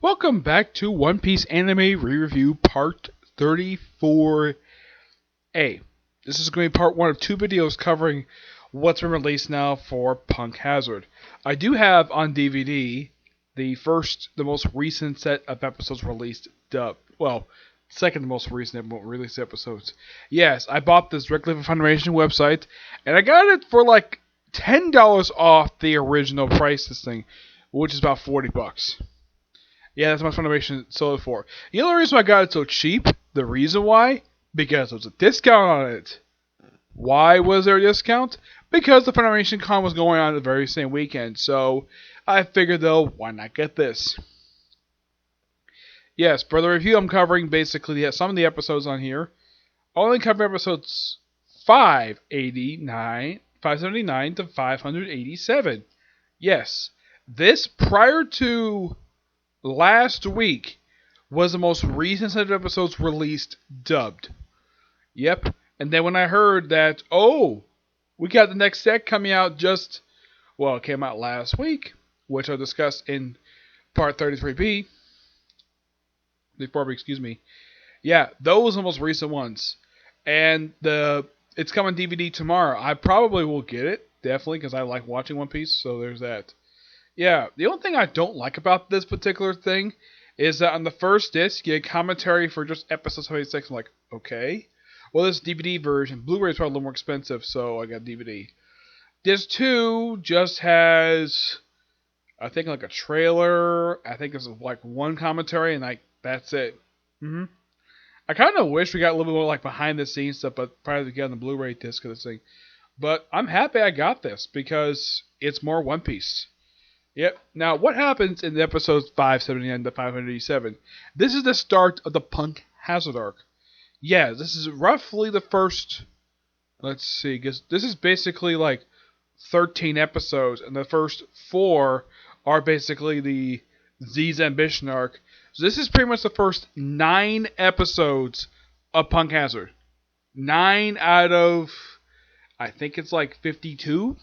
Welcome back to One Piece Anime Re-Review Part 34A. This is going to be part one of two videos covering what's been released now for Punk Hazard. I do have on DVD the most recent set of episodes released dubbed. Well, second most recent released episodes. Yes, I bought this directly from Funimation website, and I got it for like $10 off the original price of this thing, which is about $40. Yeah, that's how much Funimation sold it for. The only reason I got it so cheap, the reason why, because there was a discount on it. Why was there a discount? Because the Funimation Con was going on the very same weekend. So I figured though, why not get this? Yes, for the review I'm covering basically some of the episodes on here. I'll only cover episodes 579 to 587. Yes, this prior to last week was the most recent set of episodes released dubbed. Yep. And then when I heard that, we got the next set coming out it came out last week, which I'll discuss in part 33B. Excuse me. Yeah, those are the most recent ones. And it's coming DVD tomorrow. I probably will get it, definitely, because I like watching One Piece, so there's that. Yeah, the only thing I don't like about this particular thing is that on the first disc, you get commentary for just episode 76. I'm like, okay. Well, this DVD version, Blu-ray is probably a little more expensive, so I got DVD. Disc 2 just has, I think, like a trailer. I think there's like one commentary, and that's it. I kind of wish we got a little bit more like behind the scenes stuff, but probably to get on the Blu-ray disc of this thing. But I'm happy I got this because it's more One Piece. Yep. Now, what happens in episodes 579 to 587? This is the start of the Punk Hazard arc. Yeah, this is roughly the first. Let's see, because this is basically like 13 episodes, and the first 4 are basically the Z's Ambition arc. So this is pretty much the first 9 episodes of Punk Hazard. 9 out of, I think it's like 52.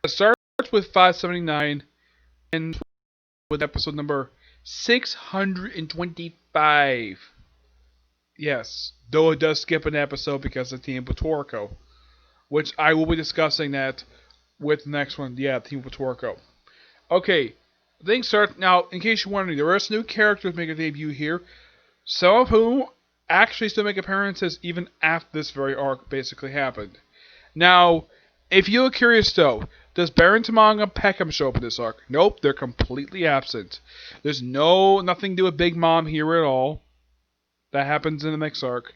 It starts with 579 and with episode number 625. Yes, though it does skip an episode because of Team Toriko, which I will be discussing that with the next one. Yeah, Team Toriko. Okay, things start now. In case you're wondering, there are some new characters making a debut here, some of whom actually still make appearances even after this very arc basically happened. Now, if you're curious though, does Baron Tamanga Peckham show up in this arc? Nope, they're completely absent. There's nothing to do with Big Mom here at all. That happens in the next arc.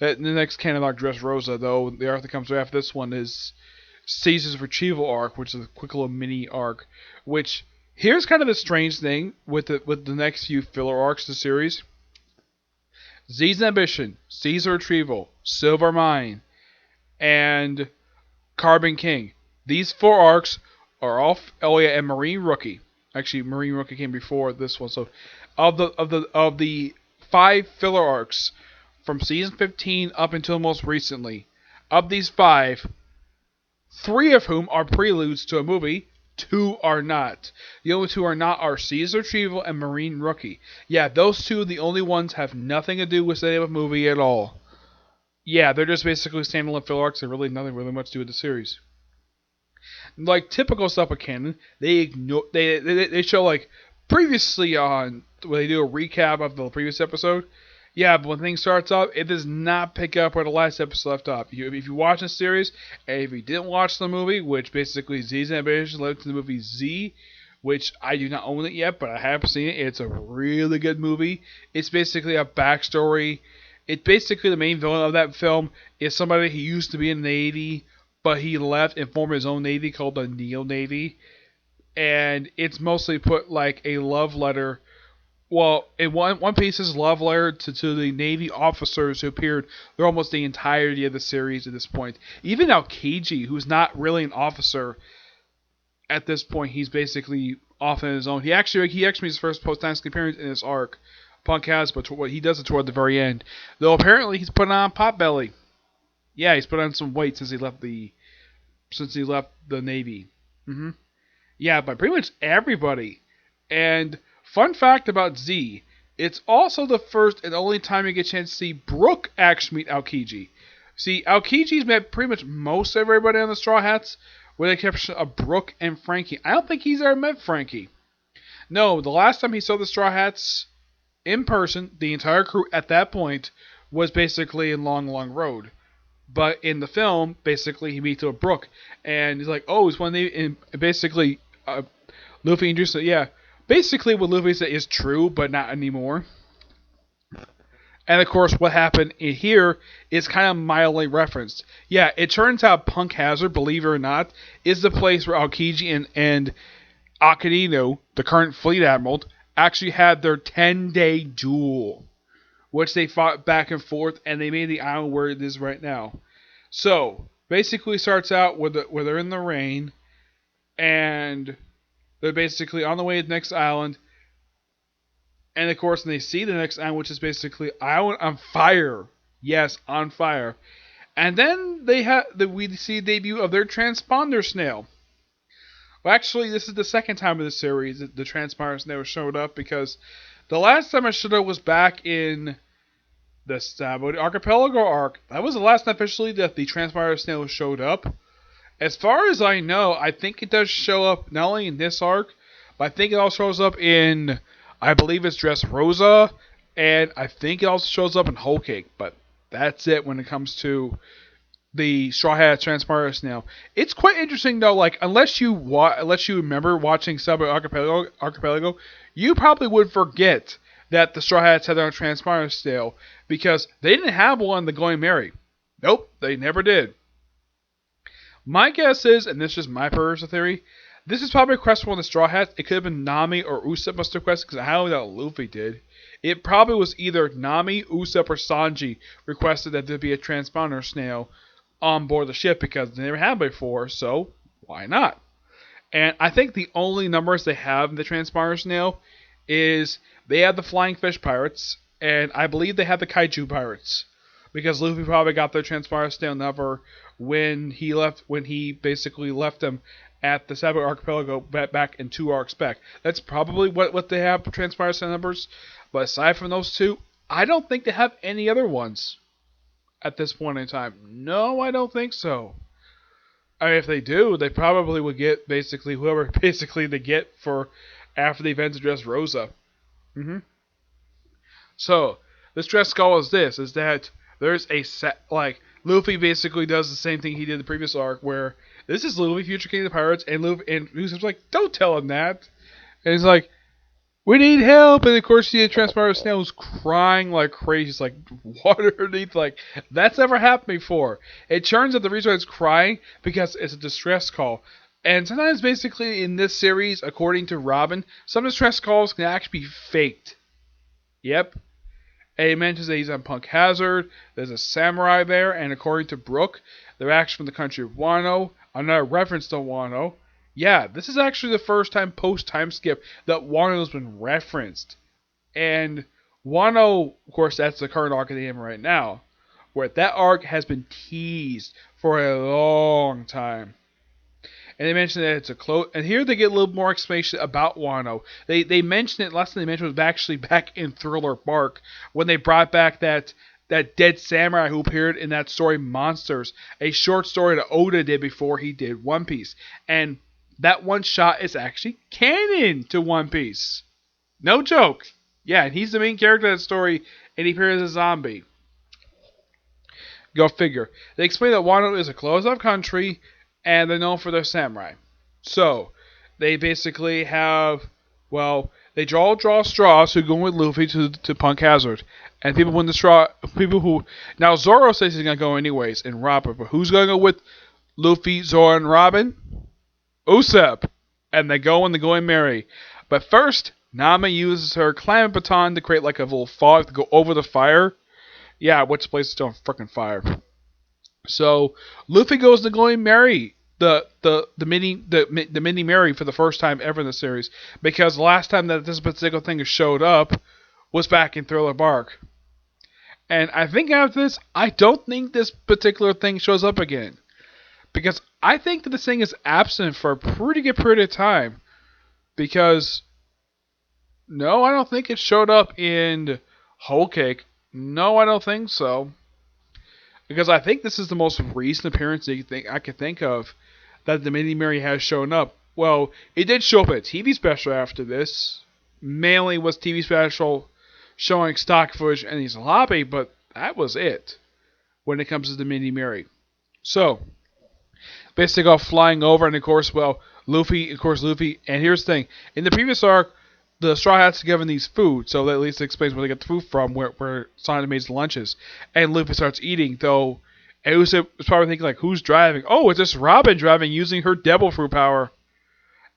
In the next canon arc, Dressrosa, though, the arc that comes after this one is Caesar's Retrieval arc, which is a quick little mini arc. Which, here's kind of the strange thing with the next few filler arcs of the series. Z's Ambition, Caesar Retrieval, Silver Mine, and Carbon King. These 4 arcs are all and Marine Rookie. Actually, Marine Rookie came before this one. So, of the 5 filler arcs from season 15 up until most recently, of these 5, 3 of whom are preludes to a movie, 2 are not. The only 2 are not are Caesar Retrieval and Marine Rookie. Yeah, those 2, the only ones, have nothing to do with the movie at all. Yeah, they're just basically standalone filler arcs. They're really nothing really much to do with the series. Like typical stuff with canon, they show like previously on when they do a recap of the previous episode. Yeah, but when things starts up, it does not pick up where the last episode left off. If you watch the series, and if you didn't watch the movie, which basically Z's Ambition led to the movie Z, which I do not own it yet, but I have seen it. It's a really good movie. It's basically a backstory. It's basically the main villain of that film is somebody who used to be in the Navy, but he left and formed his own navy called the Neo Navy. And it's mostly put like a love letter. Well, in One Piece's love letter to the Navy officers who appeared through almost the entirety of the series at this point. Even Aokiji, who's not really an officer at this point, he's basically off on his own. He actually makes his first post-time appearance in this arc. Punk has, but what he does it toward the very end. Though apparently he's put on potbelly. Yeah, he's put on some weight since he left the Navy. Yeah, but pretty much everybody And fun fact about Z, it's also the first and only time you get a chance to see Brook actually meet Aokiji. See, Aokiji's met pretty much most everybody on the Straw Hats, with the exception of Brook and Frankie. I don't think he's ever met Frankie. No, the last time he saw the Straw Hats in person, the entire crew at that point was basically in Long Long Road. But in the film, basically, he meets with Brook, and he's like, "Oh, it's one of the." And basically, Luffy introduced it. Yeah, basically, what Luffy said is true, but not anymore. And of course, what happened in here is kind of mildly referenced. Yeah, it turns out Punk Hazard, believe it or not, is the place where Aokiji and Akihito, the current fleet admiral, actually had their 10-day duel, which they fought back and forth, and they made the island where it is right now. So, basically starts out where they're in the rain, and they're basically on the way to the next island, and of course, when they see the next island, which is basically island on fire. Yes, on fire. And then we see the debut of their transponder snail. Well, actually, this is the second time in the series that the transponder snail showed up, because the last time it showed up was back in the Sabaody Archipelago arc. That was the last time officially that the transponder snail showed up. As far as I know, I think it does show up not only in this arc, but I think it also shows up in, I believe it's Dressrosa, and I think it also shows up in Whole Cake. But that's it when it comes to the Straw Hat Transponder Snail. It's quite interesting though. Like unless you remember watching Sabaody Archipelago, you probably would forget that the Straw Hats had their own Transponder Snail, because they didn't have one in the Going Merry. Nope, they never did. My guess is, and this is just my personal theory, this is probably a request from one of the Straw Hats. It could have been Nami or Usopp must have requested, because I don't know what Luffy did. It probably was either Nami, Usopp, or Sanji requested that there be a transponder snail on board the ship, because they never had before, so why not? And I think the only numbers they have in the transponder snail is they have the Flying Fish Pirates, and I believe they have the Kaiju Pirates, because Luffy probably got their transponder snail number when he basically left them at the Sabaody Archipelago back in 2 arcs back. That's probably what they have for transponder snail numbers. But aside from those two, I don't think they have any other ones at this point in time. No, I don't think so. I mean, if they do, they probably would get basically whoever basically they get for after the events of Dressrosa. So, the stress goal is that there's a set, like, Luffy basically does the same thing he did in the previous arc, where this is Luffy, Future King of the Pirates, and Usopp's like, don't tell him that. And he's like, we need help, and of course the Transponder Snail was crying like crazy. He's like, water underneath, like, that's never happened before. It turns out the reason why it's crying, because it's a distress call. And sometimes basically in this series, according to Robin, some distress calls can actually be faked. Yep. And he mentions that he's on Punk Hazard, there's a samurai there, and according to Brook, they're actually from the country of Wano, another reference to Wano. Yeah, this is actually the first time post-time skip that Wano has been referenced. And Wano, of course, that's the current arc of the anime right now, where that arc has been teased for a long time. And they mentioned that it's a close. And here they get a little more explanation about Wano. They mentioned it. Last thing they mentioned was actually back in Thriller Bark, when they brought back that dead samurai who appeared in that story Monsters, a short story that Oda did before he did One Piece. And that one shot is actually canon to One Piece. No joke. Yeah, and he's the main character of that story, and he appears as a zombie. Go figure. They explain that Wano is a closed-off country, and they're known for their samurai. So, they basically have, well, they draw straws who go with Luffy to Punk Hazard. And people win the straw, now Zoro says he's going to go anyways, and Robin, but who's going to go with Luffy, Zoro, and Robin? Usopp. And they go and they're going merry. But first, Nami uses her climate baton to create like a little fog to go over the fire. Yeah, which place is still on frickin' fire. So Luffy goes to Going Merry, the mini Merry for the first time ever in the series, because the last time that this particular thing showed up was back in Thriller Bark. And I think after this, I don't think this particular thing shows up again, because I think that this thing is absent for a pretty good period of time, because No, I don't think it showed up in Whole Cake. No, I don't think so. Because I think this is the most recent appearance I could think of that the Mini Mary has shown up. Well, it did show up in a TV special after this. Mainly was TV special showing stock footage and his lobby, but that was it when it comes to the Mini Mary. So, basically go flying over, and of course, Luffy, and here's the thing: in the previous arc, the Straw Hats are given these food, so that at least explains where they get the food from, where Sonic made his lunches, and Luffy starts eating, though. And Usopp was probably thinking like, who's driving? Oh, it's just Robin driving using her devil fruit power.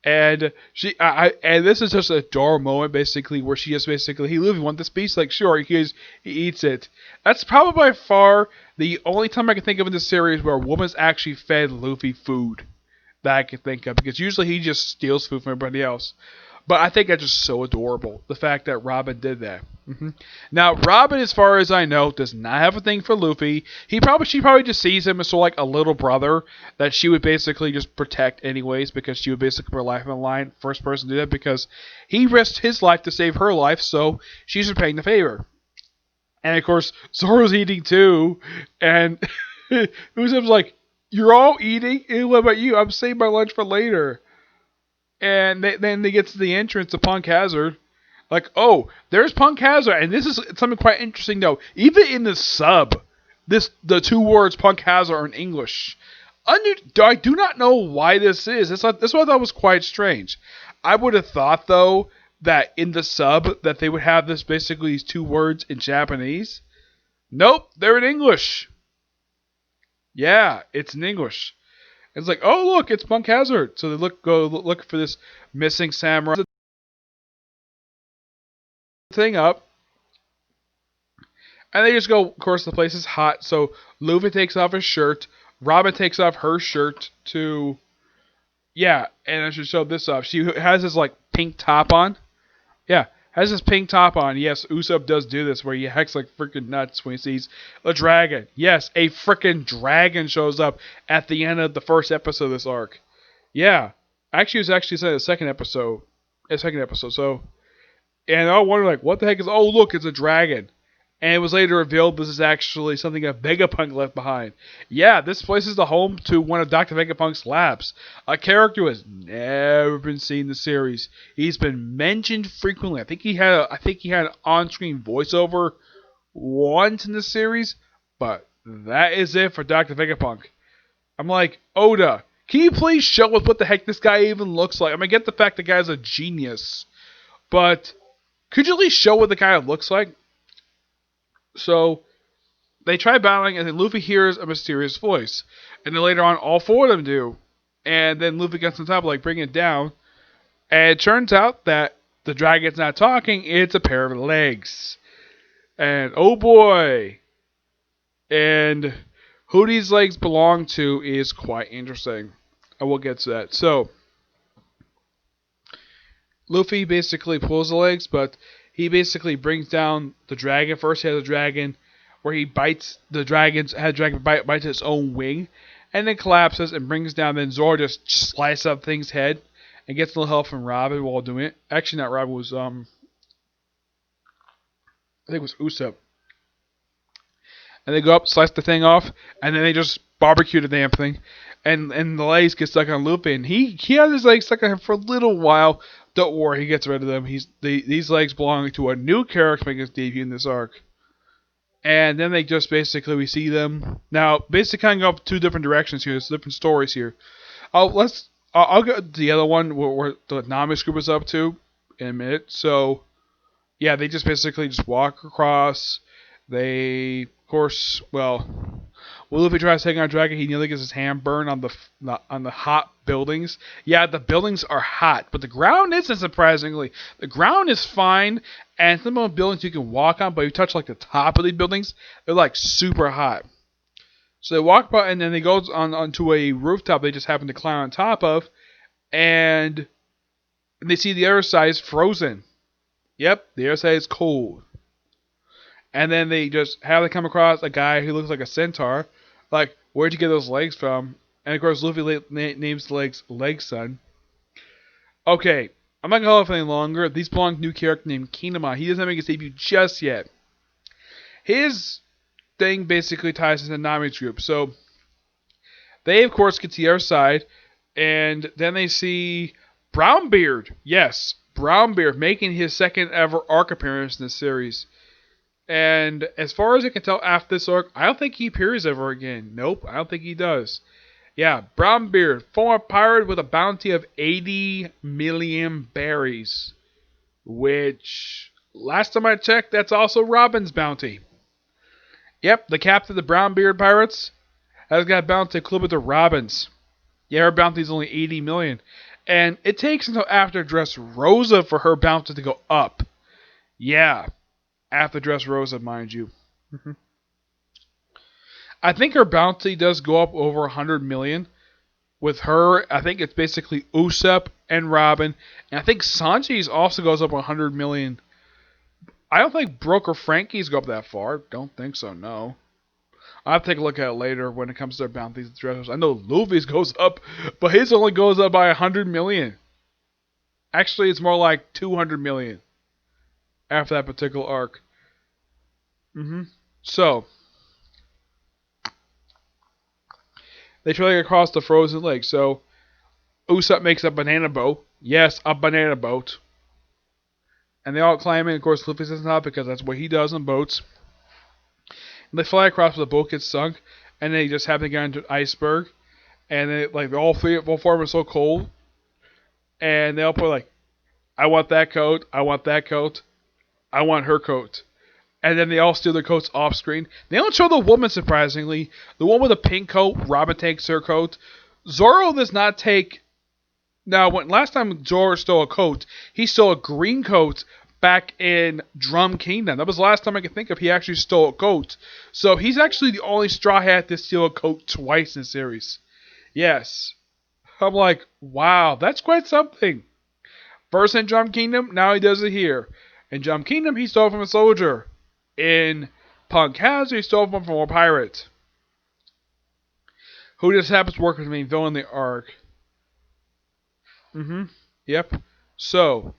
And and this is just a door moment basically where she just basically, hey Luffy, want this piece? Like, sure. He eats it. That's probably by far the only time I can think of in this series where a woman's actually fed Luffy food that I can think of, because usually he just steals food from everybody else. But I think that's just so adorable, the fact that Robin did that. Now, Robin, as far as I know, does not have a thing for Luffy. She probably just sees him as sort of like a little brother that she would basically just protect anyways, because she would basically put her life on the line. First person to do that because he risked his life to save her life, so she's repaying the favor. And of course, Zoro's eating too, and Usopp's like, "You're all eating? What about you? I'm saving my lunch for later." And then they get to the entrance of Punk Hazard. Like, oh, there's Punk Hazard, and this is something quite interesting though. Even in the sub, the two words Punk Hazard are in English. I do not know why this is. This what I thought was quite strange. I would have thought though that in the sub that they would have this basically these two words in Japanese. Nope, they're in English. Yeah, it's in English. It's like, oh look, it's Punk Hazard. So they go look for this missing samurai thing up, and they just go. Of course, the place is hot, so Luffy takes off his shirt. Robin takes off her shirt to, yeah, and I should show this off. She has this like pink top on. Yeah, has this pink top on. Yes, Usopp does do this where he acts like freaking nuts when he sees a dragon. Yes, a freaking dragon shows up at the end of the first episode of this arc. Yeah, actually, it was actually said in the second episode. So, and I wonder like, what the heck is? Oh, look, it's a dragon. And it was later revealed this is actually something that Vegapunk left behind. Yeah, this place is the home to one of Dr. Vegapunk's labs. A character who has never been seen in the series. He's been mentioned frequently. I think he had an on-screen voiceover once in the series, but that is it for Dr. Vegapunk. I'm like, Oda, can you please show us what the heck this guy even looks like? I mean, I get the fact the guy's a genius, but could you at least show what the guy looks like? So they try battling, and then Luffy hears a mysterious voice. And then later on, all four of them do. And then Luffy gets on top, like, bring it down. And it turns out that the dragon's not talking, it's a pair of legs. And oh boy. And who these legs belong to is quite interesting. I will get to that. So, Luffy basically pulls the legs, but he basically brings down the dragon. First, he has a dragon where he bites the dragon's head. Dragon bites its own wing, and then collapses and brings down. Then Zoro just slices up thing's head and gets a little help from Robin while doing it. Actually, not Robin. It was I think it was Usopp. And they go up, slice the thing off, and then they just barbecue the damn thing. And the legs get stuck on Luffy, and he has his legs stuck on him for a little while. Don't worry, he gets rid of them. These legs belong to a new character making his debut in this arc. And then they just basically, we see them. Now, basically kind of go two different directions here. There's different stories here. I'll go to the other one where the Nami's group is up to in a minute. So, yeah, they just basically just walk across. They, of course, well, Luffy tries to take on a dragon. He nearly gets his hand burned on the hot buildings. Yeah, the buildings are hot, but the ground isn't, surprisingly. The ground is fine, and some of the buildings you can walk on, but if you touch like the top of the buildings, they're like super hot. So they walk by, and then they go onto a rooftop they just happen to climb on top of, and they see the other side is frozen. Yep, the other side is cold. And then they just have to come across a guy who looks like a centaur. Like, where'd you get those legs from? And of course, Luffy names the legs Leg Son. Okay, I'm not gonna hold it any longer. These belong to a new character named Kinema. He doesn't make his debut just yet. His thing basically ties into Nami's group. So they of course get to the other side, and then they see Brownbeard. Yes, Brownbeard making his second ever arc appearance in this series. And as far as I can tell after this arc, I don't think he appears ever again. Nope, I don't think he does. Yeah, Brownbeard, former pirate with a bounty of 80 million berries. Which, last time I checked, that's also Robin's bounty. Yep, the captain of the Brownbeard Pirates has got a bounty equivalent to Robin's. Yeah, her bounty is only 80 million. And it takes until after Dressrosa for her bounty to go up. Yeah, after Dressrosa, mind you. I think her bounty does go up over 100 million. With her, I think it's basically Usopp and Robin. And I think Sanji's also goes up 100 million. I don't think Brook or Frankie's go up that far. Don't think so, no. I'll have to take a look at it later when it comes to their bounties and dresses. I know Luffy's goes up, but his only goes up by 100 million. Actually, it's more like 200 million after that particular arc. So, they try to get across the frozen lake. So, Usopp makes a banana boat. Yes, a banana boat. And they all climb in. Of course, Luffy says not because that's what he does on boats. And they fly across, but the boat gets sunk. And they just happen to get into an iceberg. And they, like, all four of them are so cold. And they all put like, I want that coat. I want that coat. I want her coat. And then they all steal their coats off screen. They don't show the woman, surprisingly. The one with the pink coat, Robin takes her coat. Zoro does not take... Now, last time Zoro stole a coat, he stole a green coat back in Drum Kingdom. That was the last time I could think of he actually stole a coat. So he's actually the only Straw Hat to steal a coat twice in the series. Yes. I'm like, wow, that's quite something. First in Drum Kingdom, now he does it here. In Drum Kingdom, he stole from a soldier. In Punk Hazard, he stole from a pirate. Who just happens to work with me, though, in the arc. Yep. So,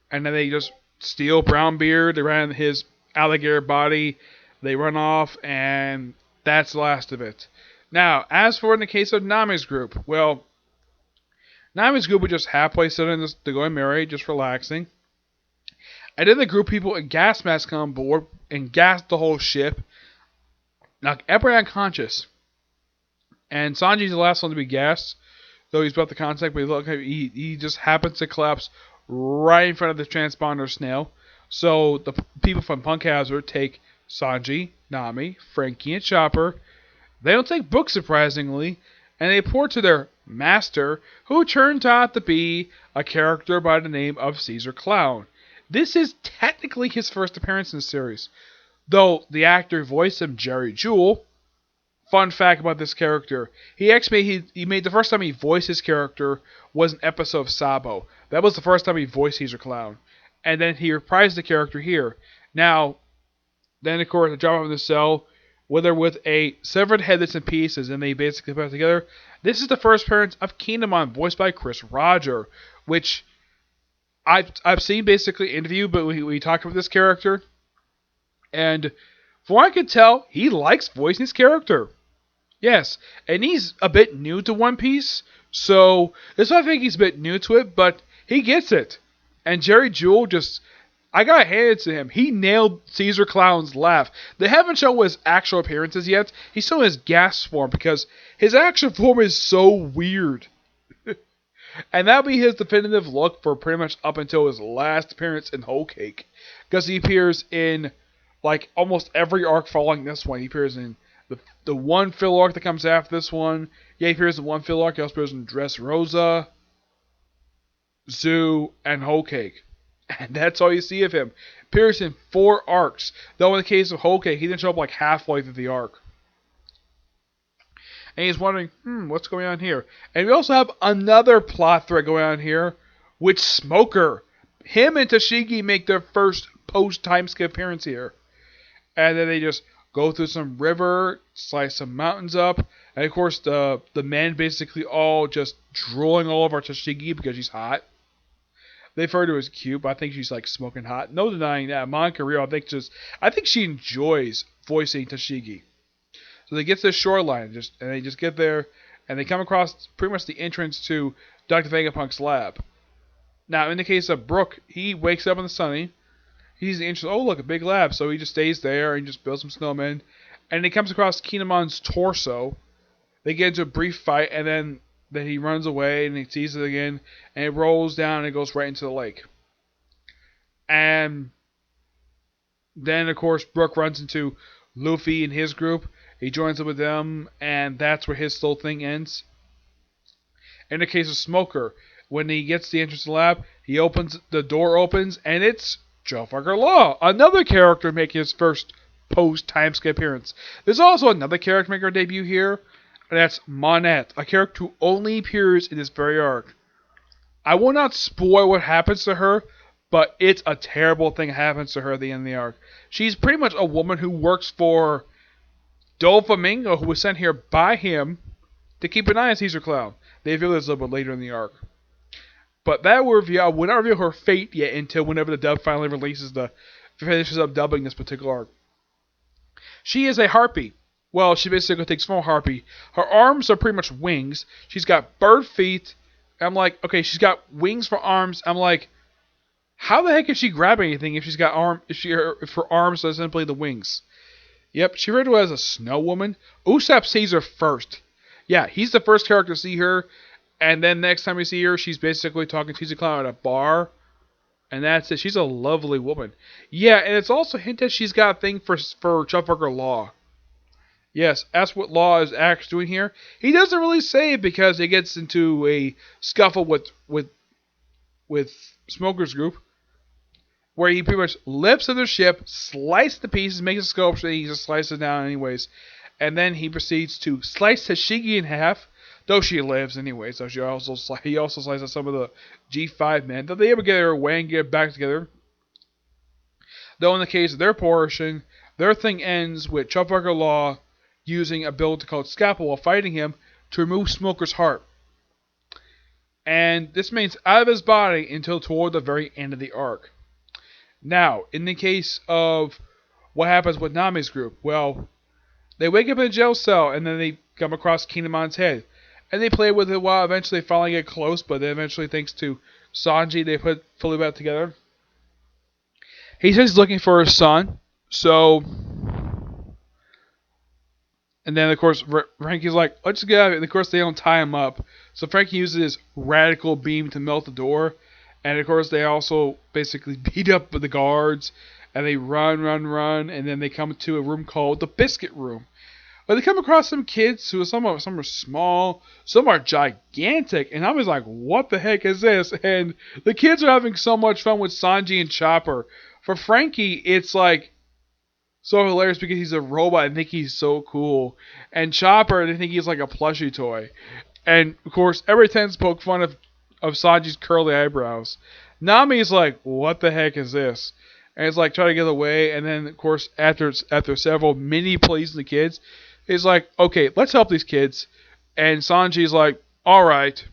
and then they just steal Brownbeard, they ran his alligator body, they run off, and that's the last of it. Now, as for in the case of Nami's group, well, Nami's group was just halfway sitting to go and marry, just relaxing. And then the group of people in gas masks come on board and gas the whole ship, knock everyone unconscious. And Sanji's the last one to be gassed, though he's about the contact, but he just happens to collapse right in front of the transponder snail. So the people from Punk Hazard take Sanji, Nami, Frankie, and Chopper. They don't take Brook, surprisingly, and they report to their master, who turned out to be a character by the name of Caesar Clown. This is technically his first appearance in the series, though the actor who voiced him, Jerry Jewell. Fun fact about this character: he made the first time he voiced his character was an episode of Sabo. That was the first time he voiced Caesar Clown, and then he reprised the character here. Now, then of course they drop him in the cell, whether with a severed head that's in pieces, and they basically put it together. This is the first appearance of Kinemon, voiced by Chris Roger, which I've seen basically interview, but we talked about this character, and from what I can tell, he likes voicing his character. Yes, and he's a bit new to One Piece, so that's why I think he's a bit new to it, but he gets it. And Jerry Jewell I gotta hand it to him. He nailed Caesar Clown's laugh. They haven't shown his actual appearances yet. He's still in his gas form because his actual form is so weird. And that'll be his definitive look for pretty much up until his last appearance in Whole Cake. Because he appears in like almost every arc following this one. He appears in the one fill arc that comes after this one. Yeah, he appears in one fill arc. He also appears in Dressrosa, Zoo, and Whole Cake. And that's all you see of him. Appears in 4 arcs. Though in the case of Whole Cake, he didn't show up like halfway through the arc. And he's wondering, what's going on here? And we also have another plot thread going on here, with Smoker. Him and Tashigi make their first post-time skip appearance here. And then they just go through some river, slice some mountains up, and of course the men basically all just drooling all over Tashigi because she's hot. They refer to her as cute, but I think she's like smoking hot. No denying that. Monica Rio, I think she enjoys voicing Tashigi. So they get to the shoreline, and they just get there, and they come across pretty much the entrance to Dr. Vegapunk's lab. Now, in the case of Brook, he wakes up in the sunny. He's the entrance. Oh, look, a big lab. So he just stays there and just builds some snowmen. And he comes across Kinemon's torso. They get into a brief fight, and then he runs away, and he sees it again, and it rolls down, and it goes right into the lake. And then, of course, Brook runs into Luffy and his group. He joins up with them, and that's where his whole thing ends. In the case of Smoker, when he gets to the entrance to the lab, the door opens, and it's Trafalgar Law, another character making his first post-time skip appearance. There's also another character making her debut here, and that's Monette, a character who only appears in this very arc. I will not spoil what happens to her, but it's a terrible thing that happens to her at the end of the arc. She's pretty much a woman who works for Doflamingo, who was sent here by him to keep an eye on Caesar Clown. They reveal this a little bit later in the arc. But I will not reveal her fate yet until whenever the dub finally finishes up dubbing this particular arc. She is a harpy. Well, she basically takes form harpy. Her arms are pretty much wings. She's got bird feet. I'm like, okay, she's got wings for arms. I'm like, how the heck can she grab anything if if her arms are simply the wings? Yep, she referred to as a snow woman. Usopp sees her first. Yeah, he's the first character to see her, and then next time we see her, she's basically talking to Caesar Clown at a bar, and that's it. She's a lovely woman. Yeah, and it's also hinted she's got a thing for Trafalgar Law. Yes, that's what Law is actually doing here. He doesn't really say it because he gets into a scuffle with Smoker's group, where he pretty much lifts up the ship, slices the pieces, makes a sculpture, and he just slices it down anyways. And then he proceeds to slice Tashigi in half, though she lives anyway, so he also slices some of the G5 men. That they ever get her away and get back together. Though in the case of their portion, their thing ends with Trafalgar Law using a ability called Scalpel while fighting him to remove Smoker's heart. And this means out of his body until toward the very end of the arc. Now, in the case of what happens with Nami's group, well, they wake up in a jail cell and then they come across Kinemon's head. And they play with it while eventually they finally get close, but then eventually, thanks to Sanji, they put fully back together. He says he's looking for his son, so... And then, of course, Frankie's like, let's get out of it. And, of course, they don't tie him up. So Frankie uses his radical beam to melt the door. And, of course, they also basically beat up the guards. And they run. And then they come to a room called the Biscuit Room. But they come across some kids who some are small, some are gigantic. And I'm just like, what the heck is this? And the kids are having so much fun with Sanji and Chopper. For Frankie, it's like so hilarious because he's a robot and think he's so cool. And Chopper, they think he's like a plushie toy. And, of course, every time poke fun of Sanji's curly eyebrows. Nami's like, what the heck is this? And it's like, trying to get away. And then, of course, after several mini pleas from the kids, he's like, okay, let's help these kids. And Sanji's like, alright.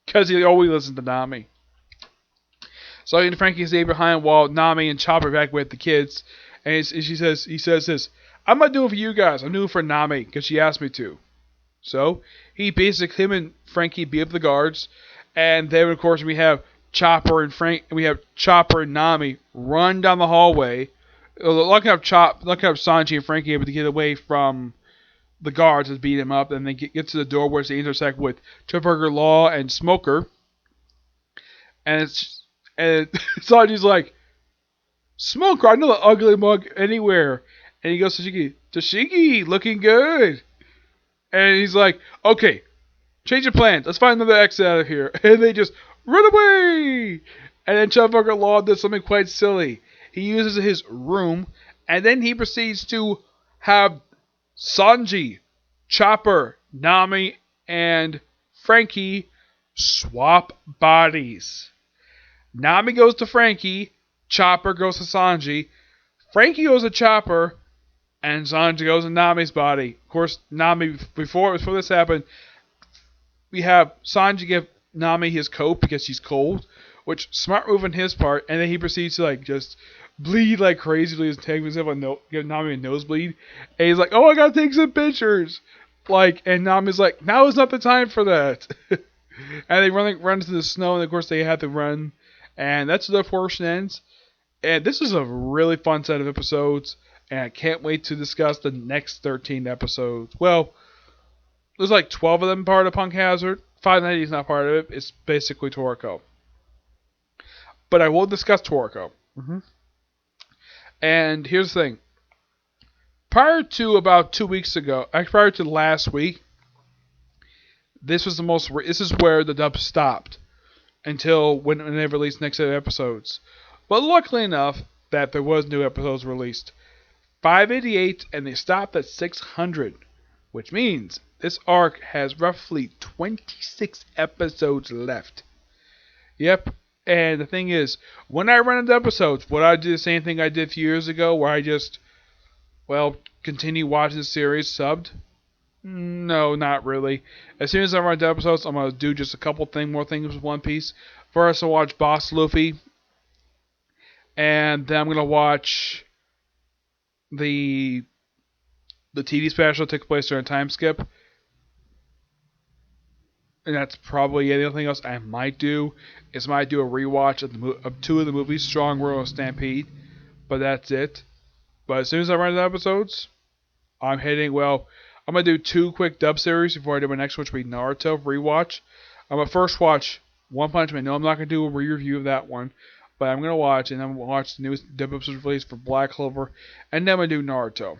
Because he always listens to Nami. So he and Frankie stay behind while Nami and Chopper back with the kids. And he says this, I'm not doing it for you guys. I'm doing it for Nami because she asked me to. So him and Frankie beat up the guards. And then, of course, we have Chopper and Nami run down the hallway. Lucky enough, Sanji and Frankie able to get away from the guards that beat him up. And they get to the door where they intersect with Trafalgar Law and Smoker. And Sanji's like, Smoker, I know the ugly mug anywhere. And he goes to Tashigi, looking good. And he's like, okay, change of plans. Let's find another exit out of here. And they just run away. And then Trafalgar Law does something quite silly. He uses his room, and then he proceeds to have Sanji, Chopper, Nami, and Frankie swap bodies. Nami goes to Frankie, Chopper goes to Sanji, Frankie goes to Chopper, and Sanji goes to Nami's body. Of course, Nami, before this happened, we have Sanji give Nami his coat because she's cold, which smart move on his part. And then he proceeds to like just bleed like crazy. He's taking himself give Nami a nosebleed, and he's like, "Oh, I gotta take some pictures." Like, and Nami's like, "Now is not the time for that." And they run into the snow, and of course they have to run, and that's where the portion ends. And this is a really fun set of episodes, and I can't wait to discuss the next 13 episodes. Well, there's like 12 of them part of Punk Hazard. 590 is not part of it. It's basically Toriko. But I will discuss Toriko. And here's the thing. Prior to about 2 weeks ago, prior to last week, this is where the dub stopped until when they released next set of episodes. But luckily enough that there was new episodes released. 588 and they stopped at 600, which means this arc has roughly 26 episodes left. Yep, and the thing is, when I run into episodes, would I do the same thing I did a few years ago where I just, continue watching the series subbed? No, not really. As soon as I run into episodes, I'm going to do just a couple more things with One Piece. First, I'll watch Boss Luffy, and then I'm going to watch the TD special that took place during a time skip. And that's probably it. The only thing else I might do is do a rewatch of two of the movies, Strong World and Stampede. But that's it. But as soon as I run into episodes, I'm going to do 2 quick dub series before I do my next one, which will be Naruto rewatch. I'm going to first watch One Punch Man. No, I'm not going to do a re-review of that one. But I'm going to watch, and I'm going to watch the newest dub episodes released for Black Clover. And then I'm going to do Naruto.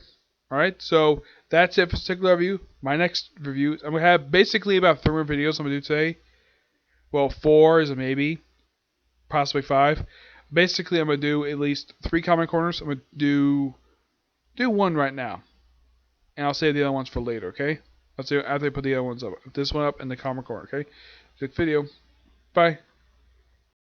Alright, so that's it for this particular review. My next review, I'm going to have basically about 3 more videos I'm going to do today. Well, 4 is a maybe. Possibly 5. Basically, I'm going to do at least 3 comment corners. I'm going to do 1 right now. And I'll save the other ones for later, okay? I'll say after I put the other ones up. This one up in the comment corner, okay? Good video. Bye.